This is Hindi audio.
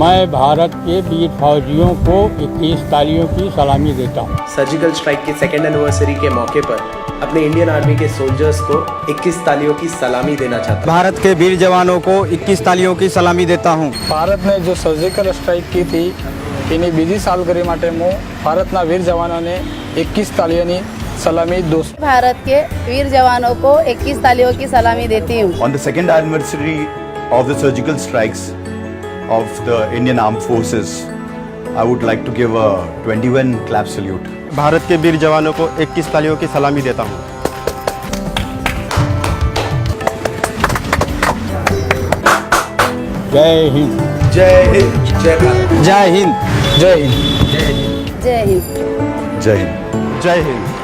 मैं भारत के वीर फौजियों को 21 तालियों की सलामी देता हूँ। सर्जिकल स्ट्राइक के सेकेंड एनिवर्सरी के मौके पर अपने इंडियन आर्मी के सोल्जर्स को 21 तालियों की सलामी देना चाहता हूँ। भारत के वीर जवानों को 21 तालियों की सलामी देता हूँ। ભારત ने जो सर्जिकल स्ट्राइक की थी એની બીજી સાલગીરી માટે હું ભારતના વીર જવાનોને 21 તાળીઓની સલામી દઉં છું। भारत के वीर जवानों को 21 तालियों की सलामी देती हूँ। On the second anniversary of the surgical strikes of the Indian Armed Forces, I would like to give a 21 clap salute. Bharat के वीर जवानों को 21 तालियों की सलामी देता हूँ। जय हिंद। जय हिंद, जय भारत। जय हिंद। જય હિન્દ। जय हिंद। Jai Hind. जय हिंद।